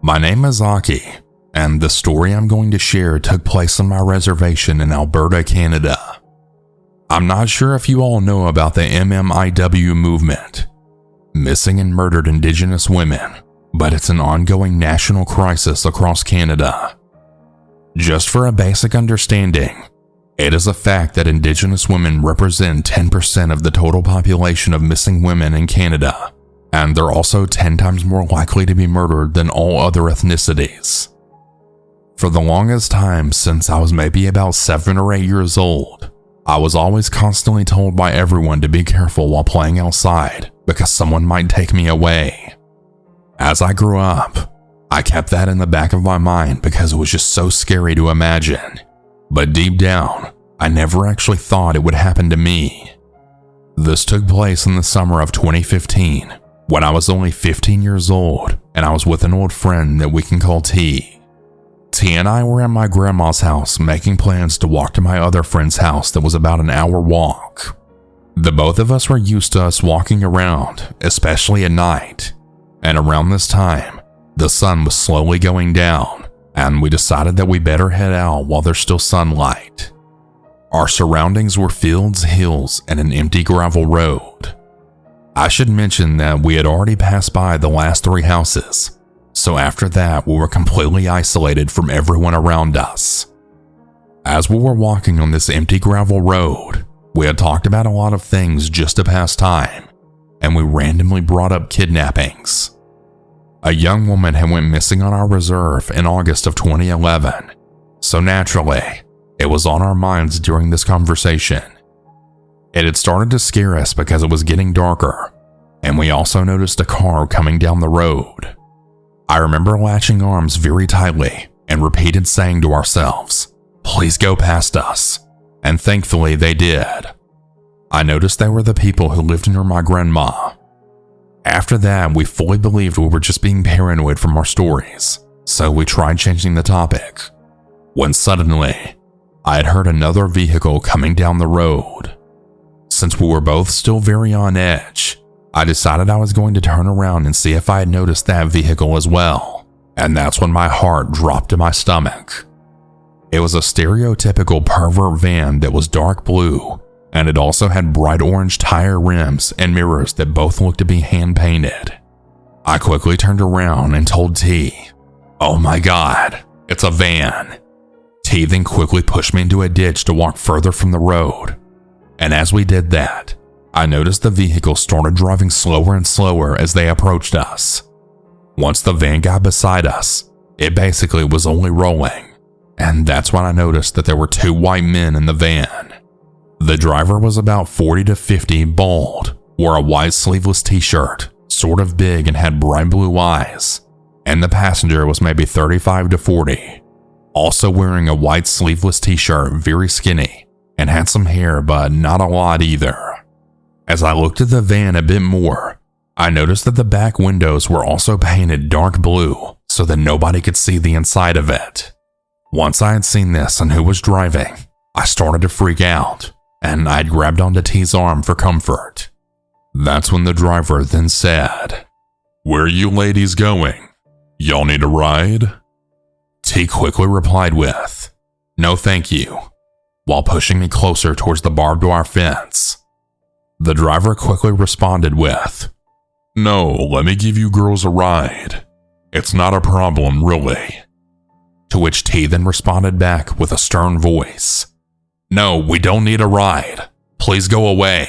My name is Aki, and the story I'm going to share took place on my reservation in Alberta, Canada. I'm not sure if you all know about the MMIW movement, missing and murdered Indigenous women, but it's an ongoing national crisis across Canada. Just for a basic understanding, it is a fact that Indigenous women represent 10% of the total population of missing women in Canada, and they're also 10 times more likely to be murdered than all other ethnicities. For the longest time, since I was maybe about 7 or 8 years old, I was always constantly told by everyone to be careful while playing outside because someone might take me away. As I grew up, I kept that in the back of my mind because it was just so scary to imagine. But deep down, I never actually thought it would happen to me. This took place in the summer of 2015, when I was only 15 years old and I was with an old friend that we can call T. T and I were at my grandma's house making plans to walk to my other friend's house that was about an hour walk. The both of us were used to us walking around, especially at night, and around this time, the sun was slowly going down, and we decided that we better head out while there's still sunlight. Our surroundings were fields, hills, and an empty gravel road. I should mention that we had already passed by the last 3 houses, so after that we were completely isolated from everyone around us. As we were walking on this empty gravel road, we had talked about a lot of things just to pass time, and we randomly brought up kidnappings. A young woman had went missing on our reserve in August of 2011, so naturally, it was on our minds during this conversation. It had started to scare us because it was getting darker, and we also noticed a car coming down the road. I remember latching arms very tightly and repeated saying to ourselves, "Please go past us," and thankfully they did. I noticed they were the people who lived near my grandma. After that, we fully believed we were just being paranoid from our stories, so we tried changing the topic. When suddenly, I had heard another vehicle coming down the road. Since we were both still very on edge, I decided I was going to turn around and see if I had noticed that vehicle as well, and that's when my heart dropped to my stomach. It was a stereotypical pervert van that was dark blue, and it also had bright orange tire rims and mirrors that both looked to be hand-painted. I quickly turned around and told T, "Oh my God, it's a van." T then quickly pushed me into a ditch to walk further from the road, and as we did that, I noticed the vehicle started driving slower and slower as they approached us. Once the van got beside us, it basically was only rolling, and that's when I noticed that there were 2 white men in the van. The driver was about 40 to 50, bald, wore a white sleeveless t-shirt, sort of big and had bright blue eyes, and the passenger was maybe 35 to 40, also wearing a white sleeveless t-shirt, very skinny, and had some hair but not a lot either. As I looked at the van a bit more, I noticed that the back windows were also painted dark blue so that nobody could see the inside of it. Once I had seen this and who was driving, I started to freak out, and I'd grabbed onto T's arm for comfort. That's when the driver then said, "Where are you ladies going? Y'all need a ride?" T quickly replied with, "No thank you," while pushing me closer towards the barbed wire fence. The driver quickly responded with, "No, let me give you girls a ride. It's not a problem, really." To which T then responded back with a stern voice, "No, we don't need a ride. Please go away."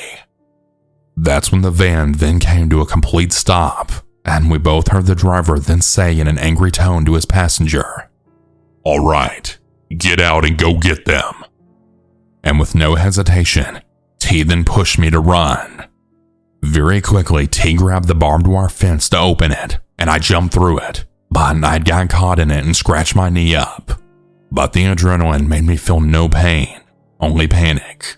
That's when the van then came to a complete stop, and we both heard the driver then say in an angry tone to his passenger, "All right, get out and go get them." And with no hesitation, T then pushed me to run. Very quickly, T grabbed the barbed wire fence to open it, and I jumped through it, but I'd got caught in it and scratched my knee up. But the adrenaline made me feel no pain, only panic.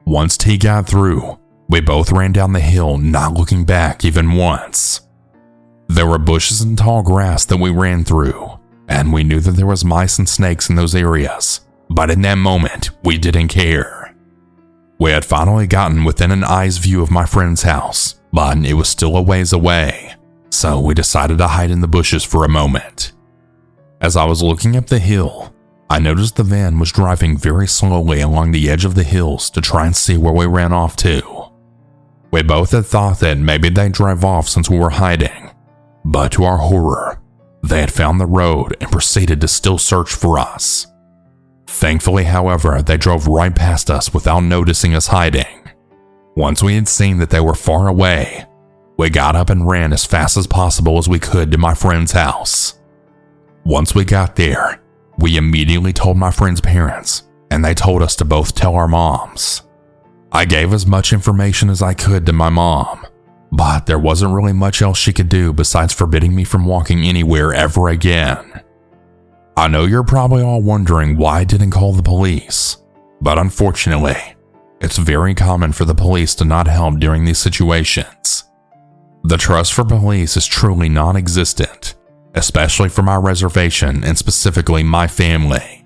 Once T got through, we both ran down the hill, not looking back even once. There were bushes and tall grass that we ran through, and we knew that there was mice and snakes in those areas, but in that moment, we didn't care. We had finally gotten within an eye's view of my friend's house, but it was still a ways away, so we decided to hide in the bushes for a moment. As I was looking up the hill, I noticed the van was driving very slowly along the edge of the hills to try and see where we ran off to. We both had thought that maybe they'd drive off since we were hiding, but to our horror, they had found the road and proceeded to still search for us. Thankfully, however, they drove right past us without noticing us hiding. Once we had seen that they were far away, we got up and ran as fast as possible as we could to my friend's house. Once we got there, we immediately told my friend's parents, and they told us to both tell our moms. I gave as much information as I could to my mom, but there wasn't really much else she could do besides forbidding me from walking anywhere ever again. I know you're probably all wondering why I didn't call the police, but unfortunately, it's very common for the police to not help during these situations. The trust for police is truly non-existent, especially for my reservation and specifically my family.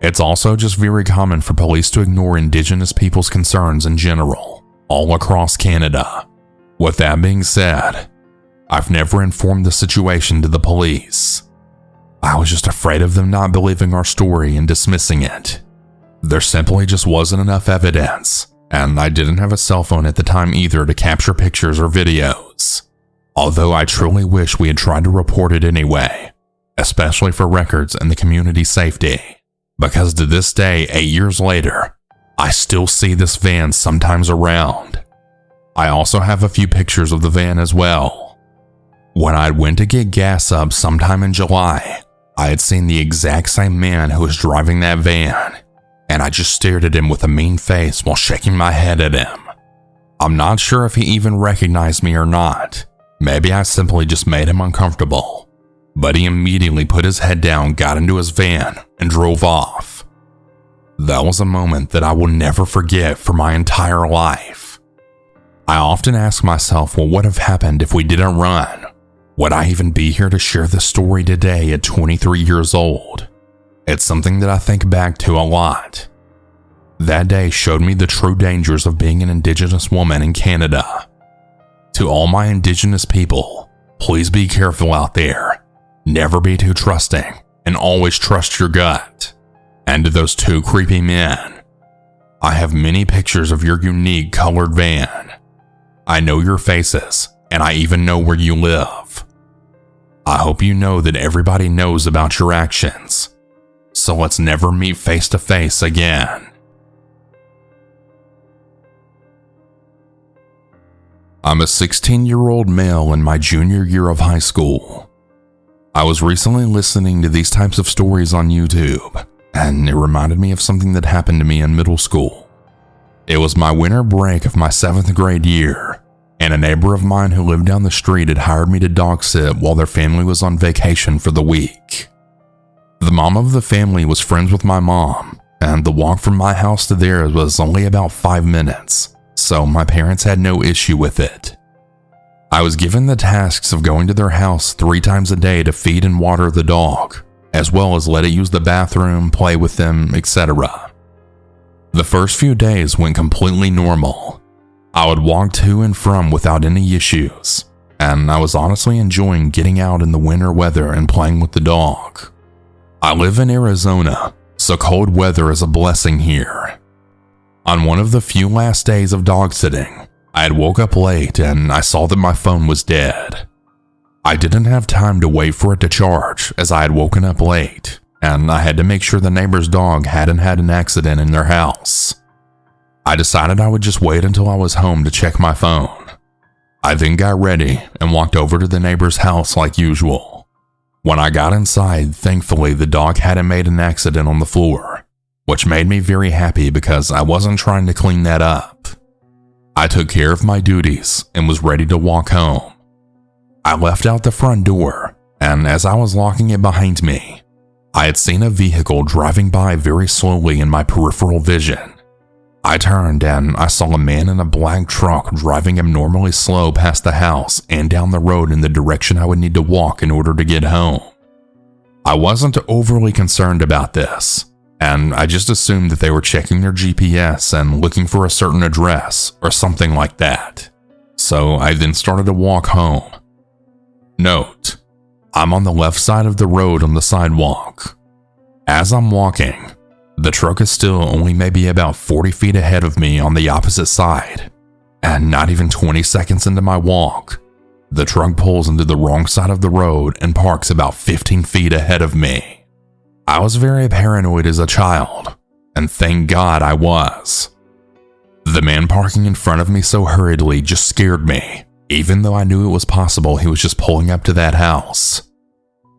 It's also just very common for police to ignore Indigenous people's concerns in general, all across Canada. With that being said, I've never informed the situation to the police. I was just afraid of them not believing our story and dismissing it. There simply just wasn't enough evidence, and I didn't have a cell phone at the time either to capture pictures or videos. Although I truly wish we had tried to report it anyway, especially for records and the community's safety, because to this day, 8 years later, I still see this van sometimes around. I also have a few pictures of the van as well. When I went to get gas up sometime in July, I had seen the exact same man who was driving that van, and I just stared at him with a mean face while shaking my head at him. I'm not sure if he even recognized me or not. Maybe I simply just made him uncomfortable, but he immediately put his head down, got into his van, and drove off. That was a moment that I will never forget for my entire life. I often ask myself what would have happened if we didn't run. Would I even be here to share this story today at 23 years old? It's something that I think back to a lot. That day showed me the true dangers of being an Indigenous woman in Canada. To all my Indigenous people, please be careful out there. Never be too trusting, and always trust your gut. And to those two creepy men, I have many pictures of your unique colored van. I know your faces, and I even know where you live. I hope you know that everybody knows about your actions. So let's never meet face to face again. I'm a 16-year-old male in my junior year of high school. I was recently listening to these types of stories on YouTube, and it reminded me of something that happened to me in middle school. It was my winter break of my 7th grade year, and a neighbor of mine who lived down the street had hired me to dog sit while their family was on vacation for the week. The mom of the family was friends with my mom, and the walk from my house to theirs was only about 5 minutes. So my parents had no issue with it. I was given the tasks of going to their house 3 times a day to feed and water the dog, as well as let it use the bathroom, play with them, etc. The first few days went completely normal. I would walk to and from without any issues, and I was honestly enjoying getting out in the winter weather and playing with the dog. I live in Arizona, so cold weather is a blessing here. On one of the few last days of dog sitting, I had woke up late and I saw that my phone was dead. I didn't have time to wait for it to charge as I had woken up late, and I had to make sure the neighbor's dog hadn't had an accident in their house. I decided I would just wait until I was home to check my phone. I then got ready and walked over to the neighbor's house like usual. When I got inside, thankfully the dog hadn't made an accident on the floor, which made me very happy because I wasn't trying to clean that up. I took care of my duties and was ready to walk home. I left out the front door, and as I was locking it behind me, I had seen a vehicle driving by very slowly in my peripheral vision. I turned and I saw a man in a black truck driving abnormally slow past the house and down the road in the direction I would need to walk in order to get home. I wasn't overly concerned about this, and I just assumed that they were checking their GPS and looking for a certain address or something like that. So I then started to walk home. Note: I'm on the left side of the road on the sidewalk. As I'm walking, the truck is still only maybe about 40 feet ahead of me on the opposite side, and not even 20 seconds into my walk, the truck pulls into the wrong side of the road and parks about 15 feet ahead of me. I was very paranoid as a child, and thank God I was. The man parking in front of me so hurriedly just scared me, even though I knew it was possible he was just pulling up to that house.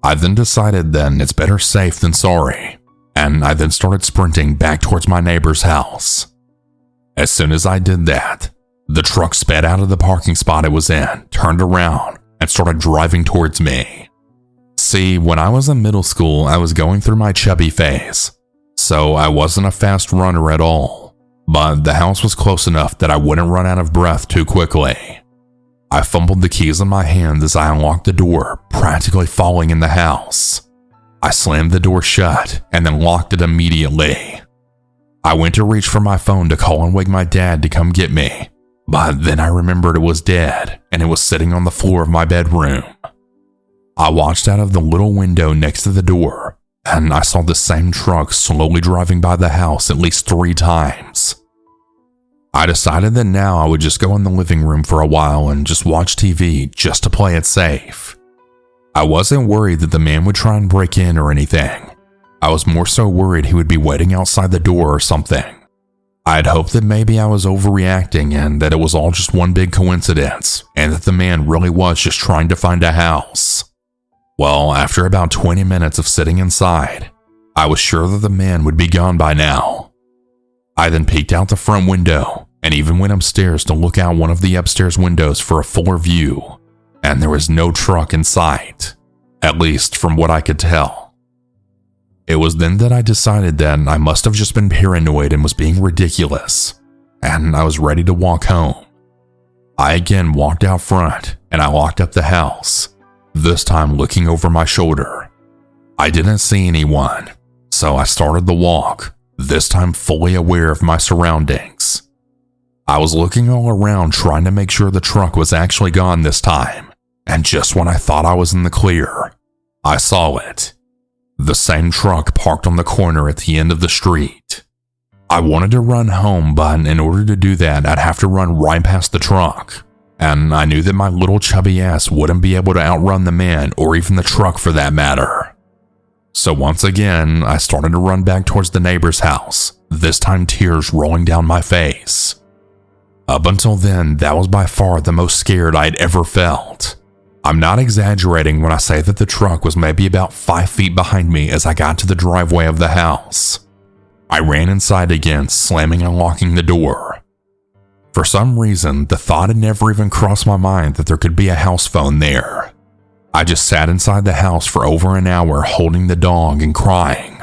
I then decided then it's better safe than sorry, and I then started sprinting back towards my neighbor's house. As soon as I did that, the truck sped out of the parking spot it was in, turned around, and started driving towards me. See, when I was in middle school, I was going through my chubby phase, so I wasn't a fast runner at all, but the house was close enough that I wouldn't run out of breath too quickly. I fumbled the keys in my hand as I unlocked the door, practically falling in the house. I slammed the door shut and then locked it immediately. I went to reach for my phone to call and wake my dad to come get me, but then I remembered it was dead and it was sitting on the floor of my bedroom. I watched out of the little window next to the door, and I saw the same truck slowly driving by the house at least 3 times. I decided that now I would just go in the living room for a while and just watch TV just to play it safe. I wasn't worried that the man would try and break in or anything. I was more so worried he would be waiting outside the door or something. I had hoped that maybe I was overreacting and that it was all just one big coincidence and that the man really was just trying to find a house. Well, after about 20 minutes of sitting inside, I was sure that the man would be gone by now. I then peeked out the front window and even went upstairs to look out one of the upstairs windows for a fuller view, and there was no truck in sight, at least from what I could tell. It was then that I decided that I must have just been paranoid and was being ridiculous, and I was ready to walk home. I again walked out front and I locked up the house, this time looking over my shoulder. I didn't see anyone, so I started the walk, this time fully aware of my surroundings. I was looking all around trying to make sure the truck was actually gone this time, and just when I thought I was in the clear, I saw it. The same truck parked on the corner at the end of the street. I wanted to run home, but in order to do that, I'd have to run right past the truck, and I knew that my little chubby ass wouldn't be able to outrun the man or even the truck for that matter. So once again, I started to run back towards the neighbor's house, this time tears rolling down my face. Up until then, that was by far the most scared I'd ever felt. I'm not exaggerating when I say that the truck was maybe about 5 feet behind me as I got to the driveway of the house. I ran inside again, slamming and locking the door. For some reason, the thought had never even crossed my mind that there could be a house phone there. I just sat inside the house for over an hour holding the dog and crying.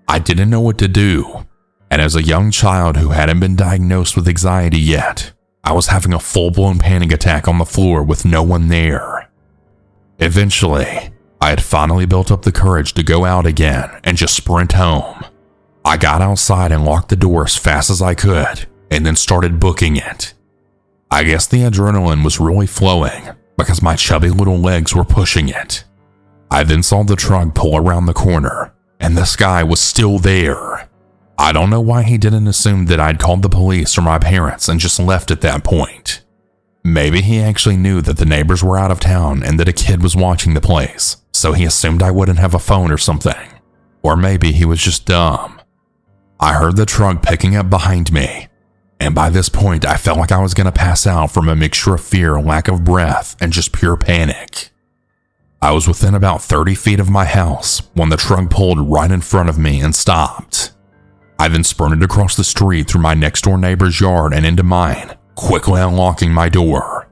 I didn't know what to do. And as a young child who hadn't been diagnosed with anxiety yet, I was having a full-blown panic attack on the floor with no one there. Eventually, I had finally built up the courage to go out again and just sprint home. I got outside and locked the door as fast as I could, and then started booking it. I guess the adrenaline was really flowing because my chubby little legs were pushing it. I then saw the truck pull around the corner, and this guy was still there. I don't know why he didn't assume that I'd called the police or my parents and just left at that point. Maybe he actually knew that the neighbors were out of town and that a kid was watching the place, so he assumed I wouldn't have a phone or something. Or maybe he was just dumb. I heard the truck picking up behind me, and by this point I felt like I was going to pass out from a mixture of fear, lack of breath, and just pure panic. I was within about 30 feet of my house when the truck pulled right in front of me and stopped. I then sprinted across the street through my next door neighbor's yard and into mine, quickly unlocking my door.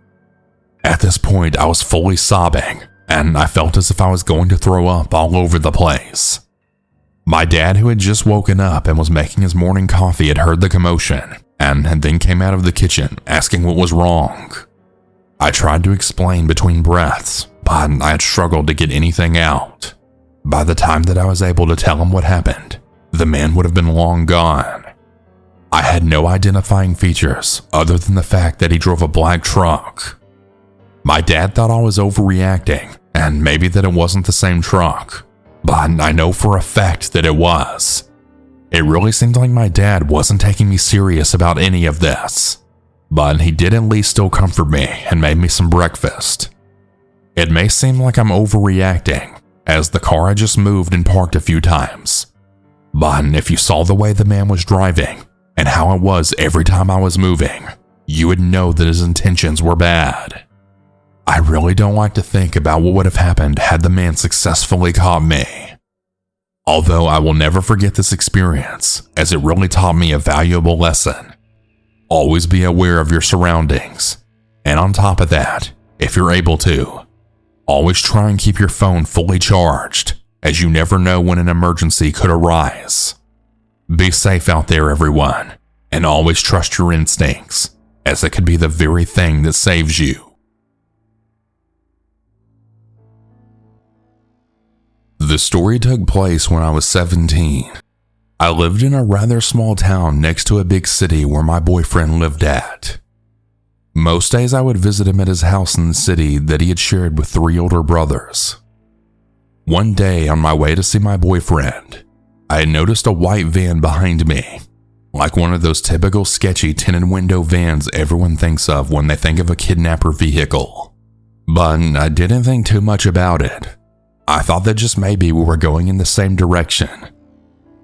At this point, I was fully sobbing, and I felt as if I was going to throw up all over the place. My dad, who had just woken up and was making his morning coffee, had heard the commotion, and then came out of the kitchen asking what was wrong. I tried to explain between breaths, but I had struggled to get anything out. By the time that I was able to tell him what happened, the man would have been long gone. I had no identifying features other than the fact that he drove a black truck. My dad thought I was overreacting, and maybe that it wasn't the same truck, but I know for a fact that it was. It really seemed like my dad wasn't taking me serious about any of this, but he did at least still comfort me and made me some breakfast. It may seem like I'm overreacting, as the car had just moved and parked a few times, but if you saw the way the man was driving and how it was every time I was moving, you would know that his intentions were bad. I really don't like to think about what would have happened had the man successfully caught me. Although I will never forget this experience, as it really taught me a valuable lesson. Always be aware of your surroundings, and on top of that, if you're able to, always try and keep your phone fully charged, as you never know when an emergency could arise. Be safe out there, everyone, and always trust your instincts, as it could be the very thing that saves you. The story took place when I was 17. I lived in a rather small town next to a big city where my boyfriend lived at. Most days I would visit him at his house in the city that he had shared with 3 older brothers. One day on my way to see my boyfriend, I had noticed a white van behind me, like one of those typical sketchy tinted window vans everyone thinks of when they think of a kidnapper vehicle. But I didn't think too much about it. I thought that just maybe we were going in the same direction.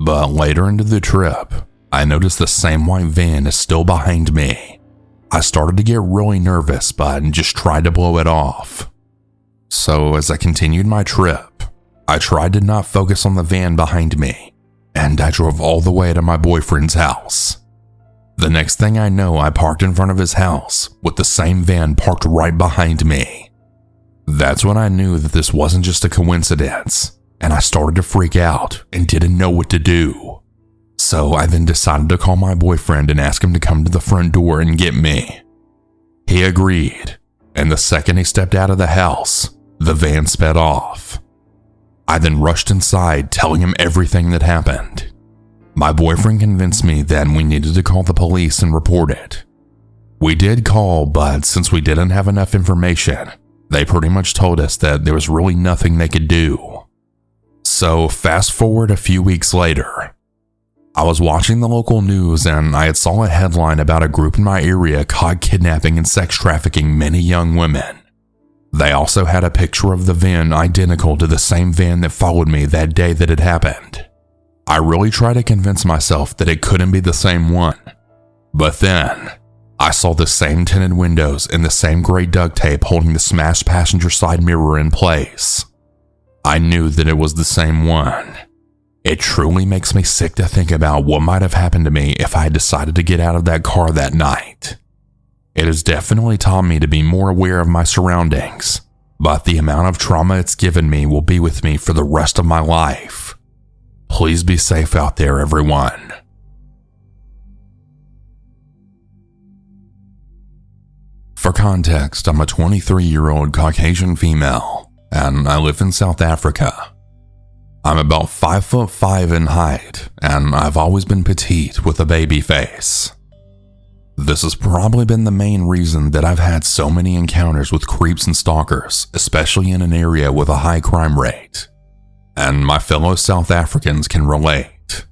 But later into the trip, I noticed the same white van is still behind me. I started to get really nervous, but just tried to blow it off. So as I continued my trip, I tried to not focus on the van behind me, and I drove all the way to my boyfriend's house. The next thing I know, I parked in front of his house with the same van parked right behind me. That's when I knew that this wasn't just a coincidence, and I started to freak out and didn't know what to do. So I then decided to call my boyfriend and ask him to come to the front door and get me. He agreed, and the second he stepped out of the house, the van sped off. I then rushed inside, telling him everything that happened. My boyfriend convinced me that we needed to call the police and report it. We did call, but since we didn't have enough information, they pretty much told us that there was really nothing they could do. So fast forward a few weeks later, I was watching the local news and I had saw a headline about a group in my area caught kidnapping and sex trafficking many young women. They also had a picture of the van identical to the same van that followed me that day that it happened. I really tried to convince myself that it couldn't be the same one. But then, I saw the same tinted windows and the same gray duct tape holding the smashed passenger side mirror in place. I knew that it was the same one. It truly makes me sick to think about what might have happened to me if I had decided to get out of that car that night. It has definitely taught me to be more aware of my surroundings, but the amount of trauma it's given me will be with me for the rest of my life. Please be safe out there, everyone. For context, I'm a 23-year-old Caucasian female, and I live in South Africa. I'm about 5'5" in height, and I've always been petite with a baby face. This has probably been the main reason that I've had so many encounters with creeps and stalkers, especially in an area with a high crime rate. And my fellow South Africans can relate.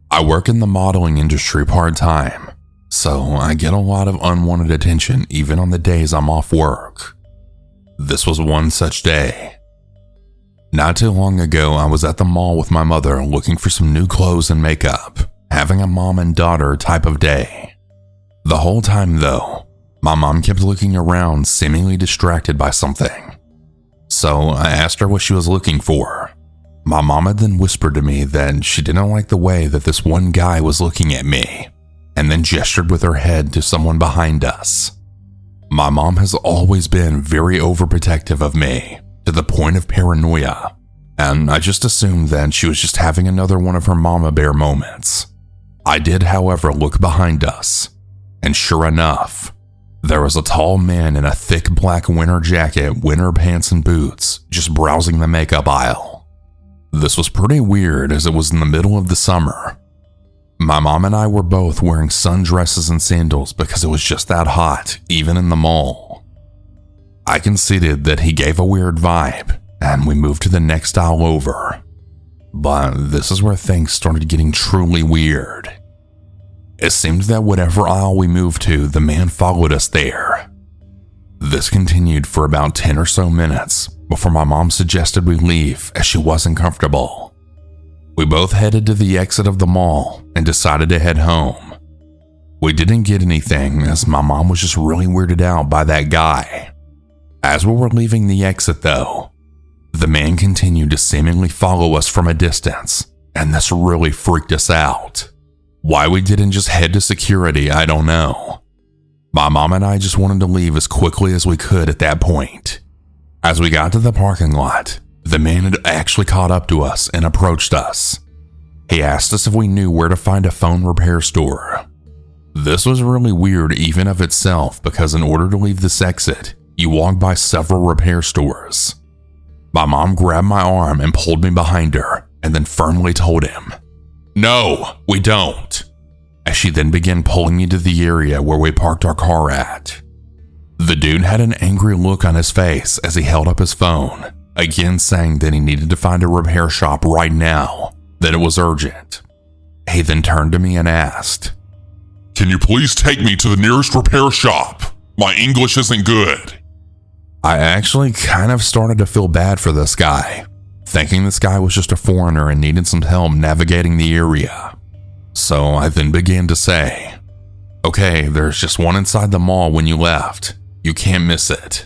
I work in the modeling industry part-time, so I get a lot of unwanted attention even on the days I'm off work. This was one such day. Not too long ago, I was at the mall with my mother looking for some new clothes and makeup, having a mom and daughter type of day. The whole time though, my mom kept looking around, seemingly distracted by something. So I asked her what she was looking for. My mom had then whispered to me that she didn't like the way that this one guy was looking at me, and then gestured with her head to someone behind us. My mom has always been very overprotective of me, to the point of paranoia, and I just assumed that she was just having another one of her mama bear moments. I did, however, look behind us, and sure enough, there was a tall man in a thick black winter jacket, winter pants, and boots just browsing the makeup aisle. This was pretty weird as it was in the middle of the summer. My mom and I were both wearing sundresses and sandals because it was just that hot, even in the mall. I conceded that he gave a weird vibe, and we moved to the next aisle over. But this is where things started getting truly weird. It seemed that whatever aisle we moved to, the man followed us there. This continued for about 10 or so minutes before my mom suggested we leave as she wasn't comfortable. We both headed to the exit of the mall and decided to head home. We didn't get anything as my mom was just really weirded out by that guy. As we were leaving the exit though, the man continued to seemingly follow us from a distance, and this really freaked us out. Why we didn't just head to security, I don't know. My mom and I just wanted to leave as quickly as we could at that point. As we got to the parking lot, the man had actually caught up to us and approached us. He asked us if we knew where to find a phone repair store. This was really weird even of itself because in order to leave this exit, you walk by several repair stores. My mom grabbed my arm and pulled me behind her and then firmly told him, "No, we don't," as she then began pulling me to the area where we parked our car at. The dude had an angry look on his face as he held up his phone, again saying that he needed to find a repair shop right now, that it was urgent. He then turned to me and asked, "Can you please take me to the nearest repair shop? My English isn't good." I actually kind of started to feel bad for this guy, thinking this guy was just a foreigner and needed some help navigating the area. So I then began to say, "Okay, there's just one inside the mall when you left. You can't miss it."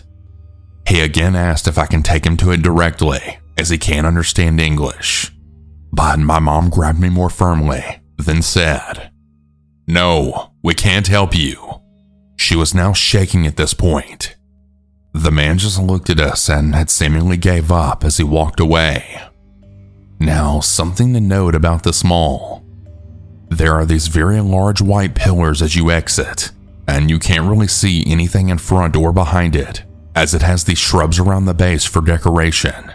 He again asked if I can take him to it directly, as he can't understand English. But my mom grabbed me more firmly, then said, "No, we can't help you." She was now shaking at this point. The man just looked at us and had seemingly gave up as he walked away. Now, something to note about this mall. There are these very large white pillars as you exit, and you can't really see anything in front or behind it, as it has these shrubs around the base for decoration.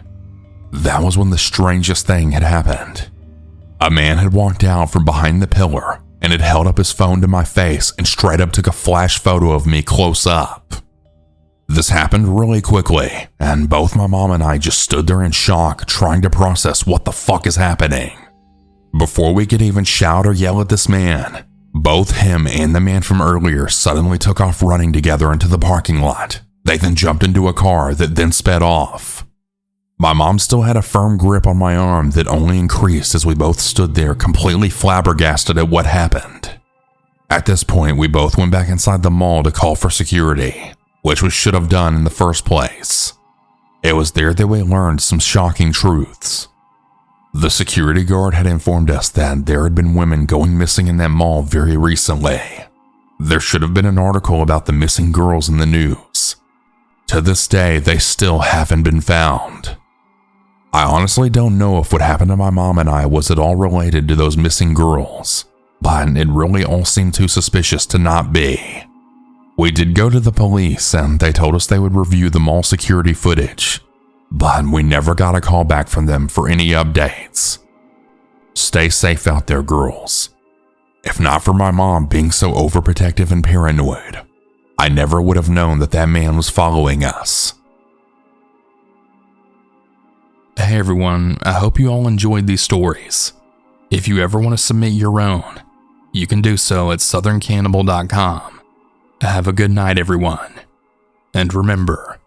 That was when the strangest thing had happened. A man had walked out from behind the pillar and had held up his phone to my face and straight up took a flash photo of me close up. This happened really quickly, and both my mom and I just stood there in shock trying to process what the fuck is happening. Before we could even shout or yell at this man, both him and the man from earlier suddenly took off running together into the parking lot. They then jumped into a car that then sped off. My mom still had a firm grip on my arm that only increased as we both stood there completely flabbergasted at what happened. At this point, we both went back inside the mall to call for security, which we should have done in the first place. It was there that we learned some shocking truths. The security guard had informed us that there had been women going missing in that mall very recently. There should have been an article about the missing girls in the news. To this day, they still haven't been found. I honestly don't know if what happened to my mom and I was at all related to those missing girls, but it really all seemed too suspicious to not be. We did go to the police and they told us they would review the mall security footage, but we never got a call back from them for any updates. Stay safe out there, girls. If not for my mom being so overprotective and paranoid, I never would have known that that man was following us. Hey everyone, I hope you all enjoyed these stories. If you ever want to submit your own, you can do so at southerncannibal.com. Have a good night, everyone. And remember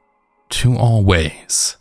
to always